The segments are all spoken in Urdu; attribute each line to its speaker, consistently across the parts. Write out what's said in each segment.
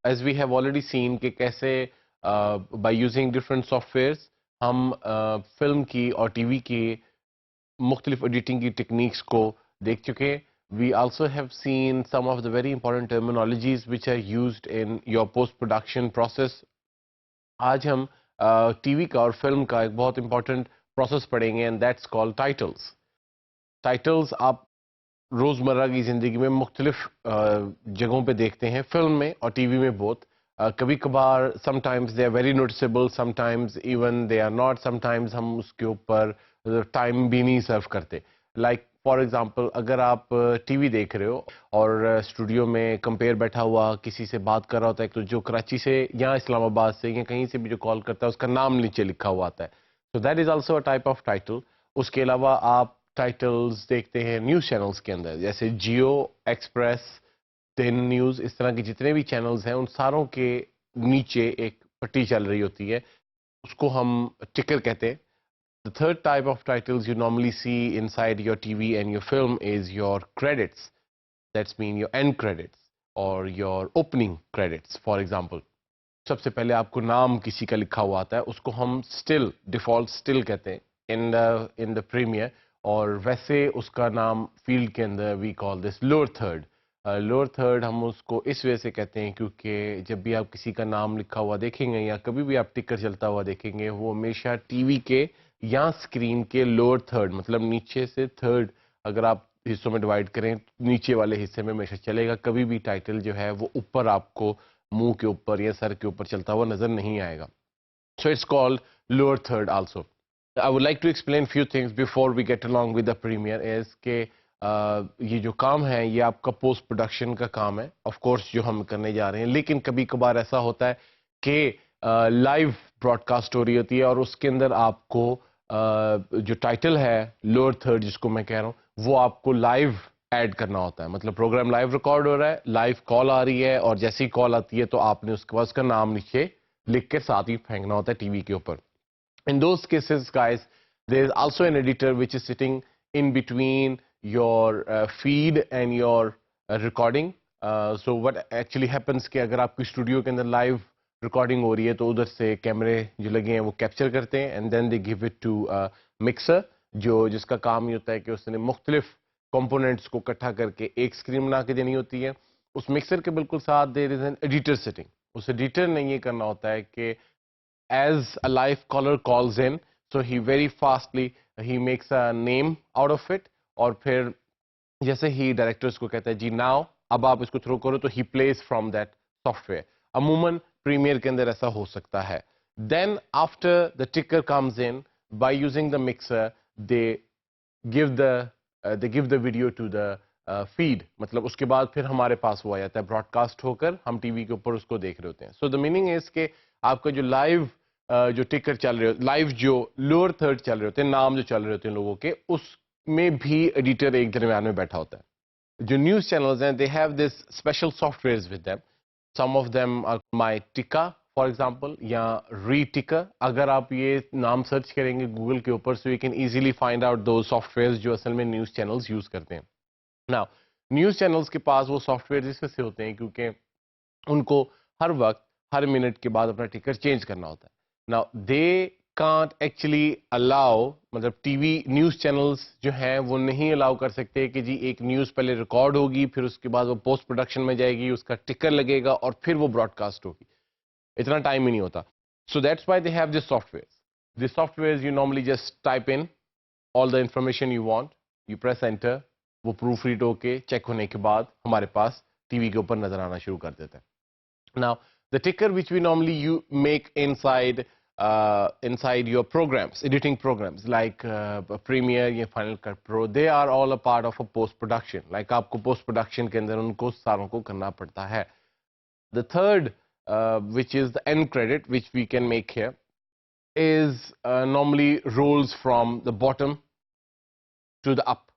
Speaker 1: as we have already seen کہ کیسے by using different softwares ہم فلم کی اور ٹی وی کی مختلف ایڈیٹنگ کی ٹیکنیکس کو دیکھ چکے. We also have seen some of the very important terminologies which are used in your post-production process. آج ہم ٹی وی کا اور فلم کا ایک بہت امپورٹنٹ پروسیس پڑھیں گے and that's called titles. Titles آپ روزمرہ کی زندگی میں مختلف جگہوں پہ دیکھتے ہیں, فلم میں اور ٹی وی میں بہت. کبھی کبھار sometimes they are very noticeable, sometimes even they are not, sometimes ہم اس کے اوپر ٹائم بھی نہیں سرو کرتے. لائک فار ایگزامپل اگر آپ ٹی وی دیکھ رہے ہو اور اسٹوڈیو میں کمپیئر بیٹھا ہوا کسی سے بات کر رہا ہوتا ہے, تو جو کراچی سے یا اسلام آباد سے یا کہیں سے بھی جو کال کرتا ہے اس کا نام نیچے لکھا ہوا آتا ہے. So that is also a type of title. اس کے علاوہ آپ ٹائٹلز دیکھتے ہیں نیوز چینلز کے اندر, جیسے جیو, ایکسپریس, 10 نیوز, اس طرح کے جتنے بھی چینلز ہیں ان ساروں کے نیچے ایک پٹی چل رہی ہوتی ہے, اس کو ہم ٹکر کہتے ہیں. The third type of titles you normally see inside your TV and your film is your credits. That's mean your end credits or your opening credits, for example. سب سے پہلے آپ کو نام کسی کا لکھا ہوا آتا ہے, اس کو ہم still, default still کہتے ہیں in the premiere, اور ویسے اس کا نام فیلڈ کے اندر we call this lower third. Lower third ہم اس کو اس وجہ سے کہتے ہیں کیونکہ جب بھی آپ کسی کا نام لکھا ہوا دیکھیں گے یا کبھی بھی آپ ٹکر چلتا ہوا دیکھیں گے, وہ ہمیشہ ٹی وی کے یا اسکرین کے لوور تھرڈ, مطلب نیچے سے تھرڈ اگر آپ حصوں میں ڈیوائڈ کریں نیچے والے حصے میں ہمیشہ چلے گا. کبھی بھی ٹائٹل جو ہے وہ اوپر آپ کو منہ کے اوپر یا سر کے اوپر چلتا ہوا نظر نہیں آئے گا. So it's called lower third also. I would like to explain few things before we get along with the premiere is کہ یہ جو کام ہے یہ آپ کا پوسٹ پروڈکشن کا کام ہے آف کورس جو ہم کرنے جا رہے ہیں, لیکن کبھی کبھار ایسا ہوتا ہے کہ لائیو براڈ کاسٹ ہو رہی ہوتی ہے اور اس کے اندر آپ کو جو ٹائٹل ہے لوور تھرڈ جس کو میں کہہ رہا ہوں وہ آپ کو لائیو ایڈ کرنا ہوتا ہے. مطلب پروگرام لائیو ریکارڈ ہو رہا ہے, لائیو کال آ رہی ہے, اور جیسی کال آتی ہے تو آپ نے اس کے بعد اس کا نام نیچے لکھ کے ساتھ ہی پھینکنا ہوتا ہے ٹی وی کے اوپر. In those cases, guys, there is also an editor which is sitting in between your feed and your recording. So what actually happens کہ اگر آپ کی اسٹوڈیو کے اندر لائیو ریکارڈنگ ہو رہی ہے تو ادھر سے کیمرے جو لگے ہیں وہ کیپچر کرتے ہیں and then they give it to mixer, جس کا کام یہ ہوتا ہے کہ اس نے مختلف کمپوننٹس کو اکٹھا کر کے ایک اسکرین بنا کے دینی ہوتی ہے. اس مکسر کے بالکل ساتھ there is an editor sitting. اس ایڈیٹر نے یہ کرنا ہوتا ہے کہ as a live caller calls in, so he very fastly he makes a name out of it, اور پھر جیسے ہی ڈائریکٹرز کو کہتا ہے جی ناؤ اب آپ اس کو تھرو کرو تو he plays from that software. عموماً پریمیئر کے اندر ایسا ہو سکتا ہے. Then after the ticker comes in, by using the mixer they give the video to the feed. مطلب اس کے بعد پھر ہمارے پاس وہ آ جاتا ہے براڈ کاسٹ ہو کر, ہم ٹی وی کے اوپر اس کو دیکھ رہے ہوتے ہیں. So the meaning is کہ آپ کا جو لائیو جو ٹکر چل رہے ہوتے لائیو جو لوور تھرڈ چل رہے ہوتے ہیں, نام جو چل رہے ہوتے ہیں لوگوں کے, اس میں بھی ایڈیٹر ایک درمیان میں بیٹھا ہوتا ہے. جو نیوز چینلز ہیں they have this special softwares with them. Some of them are my tika for example یا ری ٹکر. اگر آپ یہ نام سرچ کریں گے گوگل کے اوپر so you can easily find out those softwares جو اصل میں نیوز چینلز یوز کرتے ہیں. Now نیوز چینلز کے پاس وہ سافٹ ویئر اس وجہ سے ہوتے ہیں کیونکہ ان کو ہر وقت ہر منٹ کے بعد اپنا ٹکر چینج کرنا ہوتا ہے. Now they can't actually allow, مطلب ٹی وی نیوز چینلز جو ہیں وہ نہیں الاؤ کر سکتے کہ جی ایک نیوز پہلے ریکارڈ ہوگی پھر اس کے بعد وہ پوسٹ پروڈکشن میں جائے گی, اس کا ٹکر لگے گا اور پھر وہ براڈ کاسٹ ہوگی. اتنا ٹائم ہی نہیں ہوتا. So that's why they have this software. This software you normally just type in all the information you want, you press enter, وہ پروف ریڈ ہو کے چیک ہونے کے بعد ہمارے پاس ٹی وی کے اوپر نظر آنا شروع کر دیتا ہے. Now the ticker which we normally you make inside your programs, editing programs like Premiere یا Final Cut Pro, they are all a part of a post production. Like آپ کو post production کے اندر ان کو ساروں کو کرنا پڑتا ہے. The third which is the end credit which we can make here is normally rolls from the bottom to the up.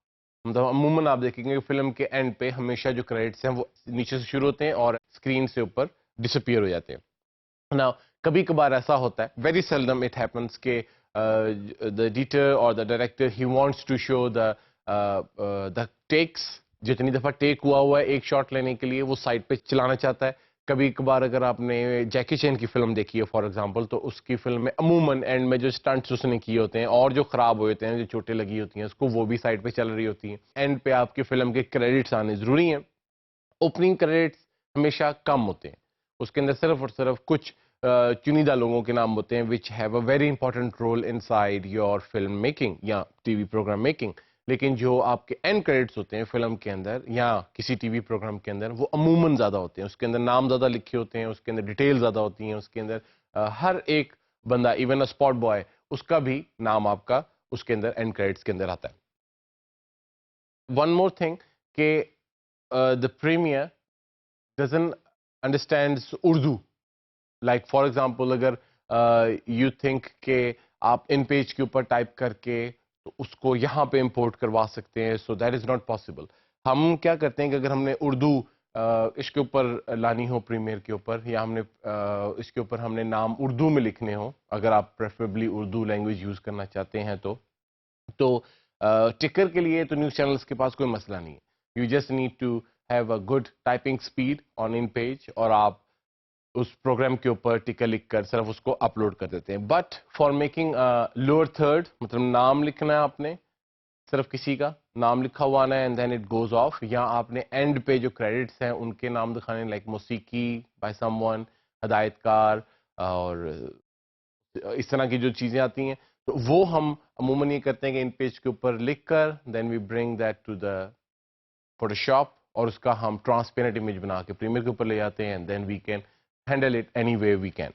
Speaker 1: مطلب عموماً آپ دیکھیں گے فلم کے اینڈ پہ ہمیشہ جو کریڈٹس ہیں وہ نیچے سے شروع ہوتے ہیں اور اسکرین سے اوپر ڈسپیئر ہو جاتے ہیں. Now کبھی کبھار ایسا ہوتا ہے, very seldom it happens کہ the editor or the director he wants to show the takes, جتنی دفعہ ٹیک ہوا ہے ایک شاٹ لینے کے لیے وہ سائڈ پہ چلانا چاہتا ہے کبھی کبھار اگر آپ نے جیکی چین کی فلم دیکھی ہے فار ایگزامپل، تو اس کی فلم میں عموماً اینڈ میں جو سٹنٹس اس نے کیے ہوتے ہیں اور جو خراب ہوئے ہوتے ہیں، جو چوٹیں لگی ہوتی ہیں اس کو، وہ بھی سائڈ پہ چل رہی ہوتی ہیں. اینڈ پہ آپ کی فلم کے کریڈٹس آنے ضروری ہیں. اوپننگ کریڈٹس ہمیشہ کم ہوتے ہیں، اس کے اندر صرف اور صرف کچھ چنیدہ لوگوں کے نام ہوتے ہیں which have a very important role inside your film making یا ٹی وی پروگرام میکنگ. لیکن جو آپ کے اینڈ کریڈٹس ہوتے ہیں فلم کے اندر یا کسی ٹی وی پروگرام کے اندر، وہ عموماً زیادہ ہوتے ہیں. اس کے اندر نام زیادہ لکھے ہوتے ہیں، اس کے اندر ڈیٹیل زیادہ ہوتی ہیں، اس کے اندر ہر ایک بندہ، ایون اے اسپاٹ بوائے، اس کا بھی نام آپ کا اس کے اندر اینڈ کریڈٹس کے اندر آتا ہے. ون مور تھنگ کہ the premier doesn't understands Urdu. Like for example, اگر you think کہ آپ ان پیج کے اوپر ٹائپ کر کے تو اس کو یہاں پہ امپورٹ کروا سکتے ہیں، so that is not possible. ہم کیا کرتے ہیں کہ اگر ہم نے اردو اس کے اوپر لانی ہو پریمیئر کے اوپر، یا ہم نے اس کے اوپر ہم نے نام اردو میں لکھنے ہو، اگر آپ پریفریبلی اردو لینگویج یوز کرنا چاہتے ہیں تو ٹکر کے لیے تو نیوز چینلز کے پاس کوئی مسئلہ نہیں ہے. You just need to have a good typing speed on in page, اور آپ اس پروگرام کے اوپر ٹکر لکھ کر صرف اس کو اپلوڈ کر دیتے ہیں. But for making lower third, مطلب نام لکھنا ہے آپ نے، صرف کسی کا نام لکھا ہوا آنا ہے and then it goes off, یا آپ نے اینڈ پہ جو کریڈٹس ہیں ان کے نام دکھانے، لائک موسیقی بائی سم ون، ہدایت کار، اور اس طرح کی جو چیزیں آتی ہیں، تو وہ ہم عموماً یہ کرتے ہیں کہ ان پیج کے اوپر لکھ کر then we bring that to the Photoshop, اور اس کا ہم ٹرانسپیرنٹ امیج بنا کے پریمیئر کے اوپر لے جاتے ہیں، then we can handle it anyway we can.